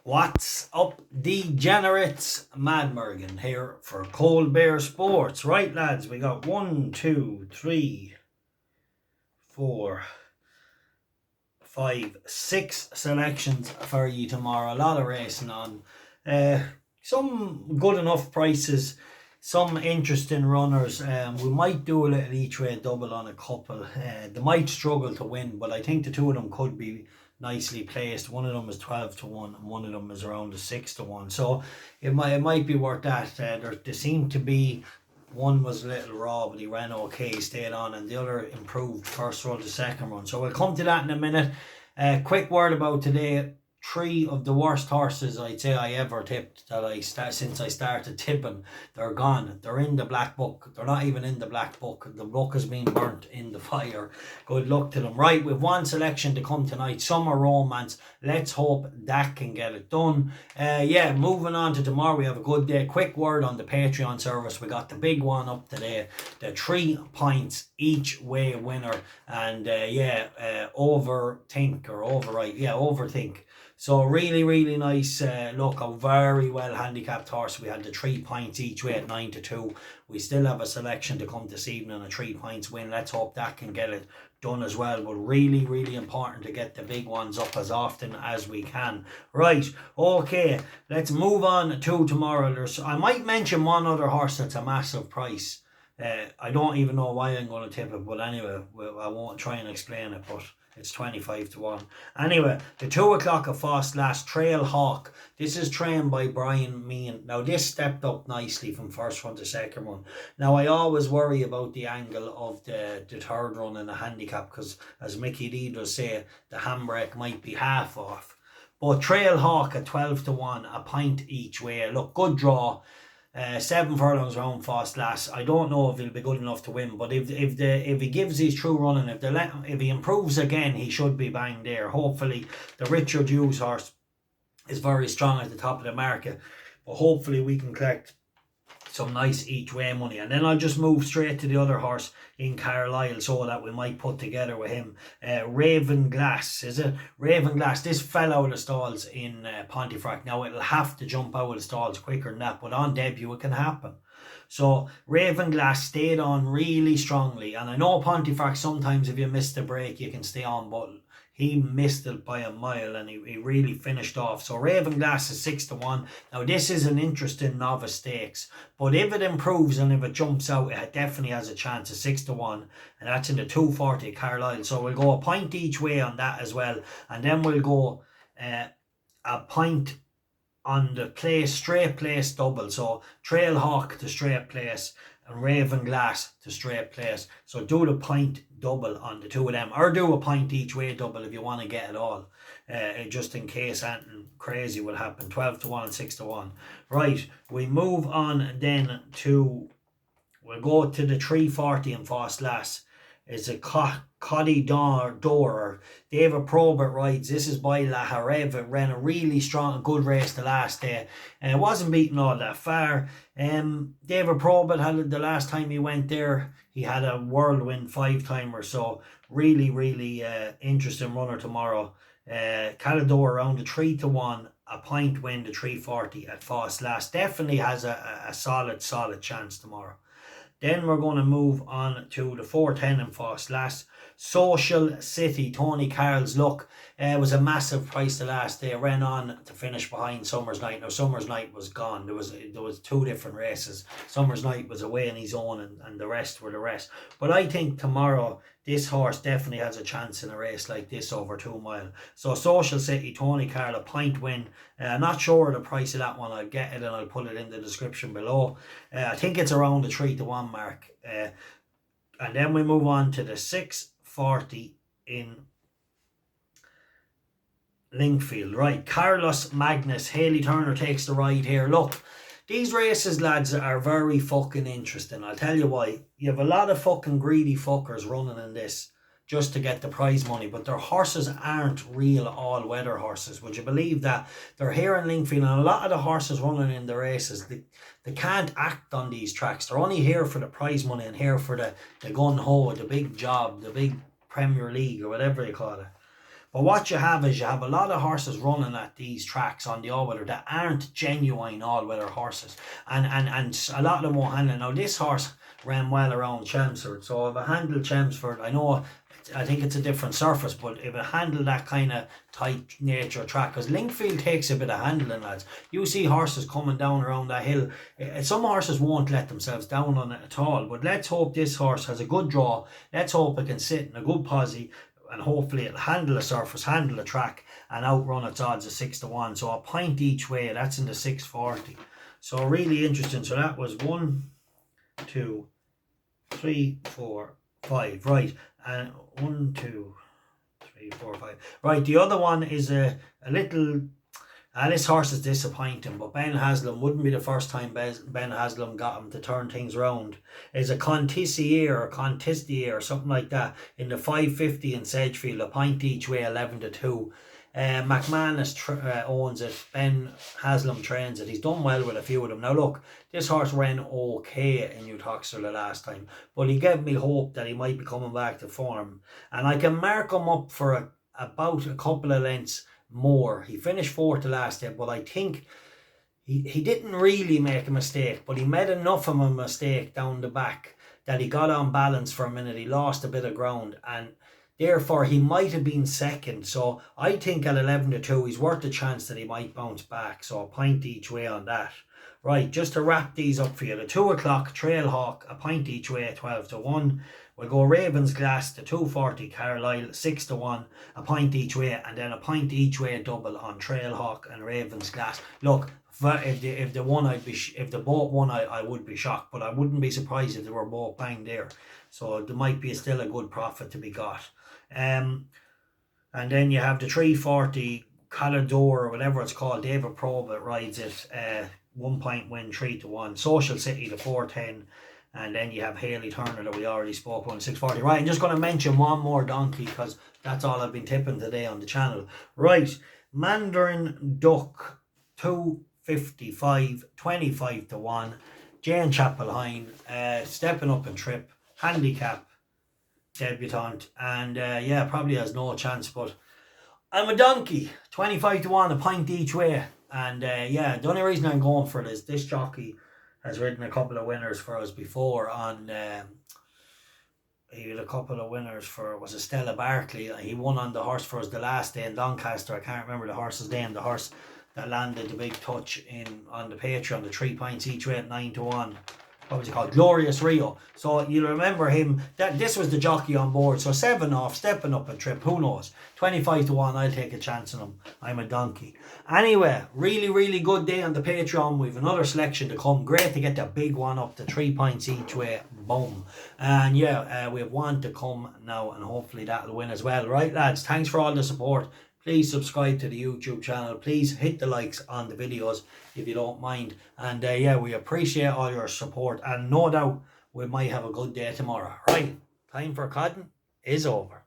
What's up, degenerates? Mad Merrigan here for Cold Bear Sports. Right, lads, we got 1, 2, 3, 4, 5, 6 selections for you tomorrow. A lot of racing on. Some good enough prices, some interesting runners. We might do a little each way double on a couple. They might struggle to win, but I think the two of them could be nicely placed. One of them is 12 to 1 and one of them is around the 6 to 1, so it might be worth that. There seem to be one was a little raw, but he ran okay, stayed on, and the other improved first run to second run. So we'll come to that in a minute. Quick word about today. 3 of the worst horses I'd say I ever tipped since I started tipping, they're gone. They're in the black book. They're not even in the black book. The book has been burnt in the fire. Good luck to them. Right, we've one selection to come tonight. Summer Romance. Let's hope that can get it done. Moving on to tomorrow, we have a good day. Quick word on the Patreon service. We got the big one up today. The 3 points each way winner. And overthink. So really nice look, a very well handicapped horse. We had the 3 points each way at 9 to 2. We still have a selection to come this evening, a 3 points win. Let's hope that can get it done as well. But really important to get the big ones up as often as we can. Right, okay, let's move on to tomorrow. I might mention one other horse that's a massive price. I don't even know why I'm going to tip it, but anyway, I won't try and explain it, but it's 25 to 1. Anyway, the 2 o'clock of Ffos Las, Trail Hawk. This is trained by Brian Meehan. Now, this stepped up nicely from first run to second run. Now, I always worry about the angle of the third run in the handicap because, as Mickey D does say, the handbrake might be half off. But Trail Hawk at 12 to 1, a pint each way. Look, good draw. 7 furlongs around Ffos Las. I don't know if he'll be good enough to win, but if he gives his true running, if he improves again, he should be bang there. Hopefully, the Richard Hughes horse is very strong at the top of the market, but hopefully we can collect some nice each way money. And then I'll just move straight to the other horse in Carlisle so that we might put together with him. Raven Glass, is it? Raven Glass. This fell out of the stalls in Pontefract. Now it'll have to jump out of the stalls quicker than that, but on debut it can happen. So Raven Glass stayed on really strongly, and I know Pontefract sometimes if you miss the break you can stay on, but he missed it by a mile and he really finished off. So Raven Glass is 6 to 1. Now this is an interesting novice stakes, but if it improves and if it jumps out, it definitely has a chance of 6 to 1, and that's in the 240 Carlisle. So we'll go a point each way on that as well, and then we'll go a point on the straight place double. So Trail Hawk to straight place and Raven Glass to straight place. So do the point double on the two of them, or do a point each way double if you want to get it all, just in case anything crazy will happen. 12 to 1 and 6 to 1. Right, we move on then to, we'll go to the 340 in Ffos Las. It's a Cadeau. David Probert rides. This is by La Hareve. It ran a really strong, good race the last day. It wasn't beaten all that far. David Probert had the last time he went there, he had a whirlwind 5-timer. So really interesting runner tomorrow. Cadeau around the 3 to 1. A point win the 340 at Ffos Las. Definitely has a solid chance tomorrow. Then we're going to move on to the 410 in Ffos Las. Social City, Tony Carroll's luck. It was a massive price the last day. Ran on to finish behind Summer's Night. Now Summer's Night was gone. There was 2 different races. Summer's Night was away on his own, and the rest were the rest. But I think tomorrow this horse definitely has a chance in a race like this over 2 mile. So Social City, Tony Carroll, a point win. I'm not sure the price of that one. I'll get it and I'll put it in the description below. I think it's around the 3 to 1 mark. And then we move on to the 640 in Lingfield. Right, Carlos Magnus. Haley Turner takes the ride here. Look, these races, lads, are very fucking interesting. I'll tell you why. You have a lot of fucking greedy fuckers running in this just to get the prize money, but their horses aren't real all-weather horses. Would you believe that? They're here in Lingfield, and a lot of the horses running in the races, they can't act on these tracks. They're only here for the prize money and here for the gun-ho, the big job, the big Premier League or whatever you call it. But what you have is you have a lot of horses running at these tracks on the all-weather that aren't genuine all-weather horses. And a lot of them won't handle. Now this horse ran well around Chelmsford. So if I handle Chelmsford, I think it's a different surface, but if it handled that kind of tight nature track, because Lingfield takes a bit of handling, lads. You see horses coming down around that hill. Some horses won't let themselves down on it at all, but let's hope this horse has a good draw. Let's hope it can sit in a good posse, and hopefully it'll handle the surface, handle the track, and outrun its odds of 6-1. So a point each way, that's in the 640. So really interesting. So that was 1, 2, 3, 4, 5. Right. And 1, 2, 3, 4, 5. Right, the other one is a little. This horse is disappointing, but Ben Haslam wouldn't be the first time Ben Haslam got him to turn things round. It's a Countister or something like that in the 550 in Sedgefield, a point each way, 11-2. McManus owns it. Ben Haslam trains it. He's done well with a few of them. Now look, this horse ran okay in Countister the last time, but he gave me hope that he might be coming back to form, and I can mark him up for about a couple of lengths more. He finished 4th the last day, but I think he didn't really make a mistake, but he made enough of a mistake down the back that he got on balance for a minute. He lost a bit of ground, and therefore he might have been second. So I think at 11-2 he's worth a chance that he might bounce back. So a point each way on that. Right, just to wrap these up for you. The 2 o'clock Trailhawk, a point each way, 12-1. We'll go Ravens Glass, the 240 Carlisle, 6-1, a point each way, and then a point each way double on Trailhawk and Ravens Glass. Look, if the boat won, I would be shocked, but I wouldn't be surprised if they were both bang there. So there might be still a good profit to be got. And then you have the 340 Cadeau or whatever it's called. David Probert rides it. 1 point win, 3-1. Social City, the 410. And then you have Haley Turner that we already spoke on, 640. Right, I'm just going to mention one more donkey because that's all I've been tipping today on the channel. Right, Mandarin Duck, 255, 25-1. Jane Chapelhine, stepping up in trip, handicap, debutant, and yeah, probably has no chance, but I'm a donkey, 25-1, a point each way. And yeah, the only reason I'm going for it is this jockey has ridden a couple of winners for us before on he had a couple of winners for, was it Stella Barkley? He won on the horse for us the last day in Doncaster. I can't remember the horse's name. The horse that landed the big touch on the Patreon, the 3 points each way at 9-1. What was he called? Glorious Rio. So you remember him. That this was the jockey on board. So 7 off, stepping up a trip. Who knows? 25-1. I'll take a chance on him. I'm a donkey. Anyway, really good day on the Patreon. We've another selection to come. Great to get that big one up to 3 points each way. Boom. And yeah, we have one to come now, and hopefully that'll win as well. Right, lads? Thanks for all the support. Please subscribe to the YouTube channel. Please hit the likes on the videos if you don't mind. And yeah, we appreciate all your support. And no doubt we might have a good day tomorrow. Right, time for cotton is over.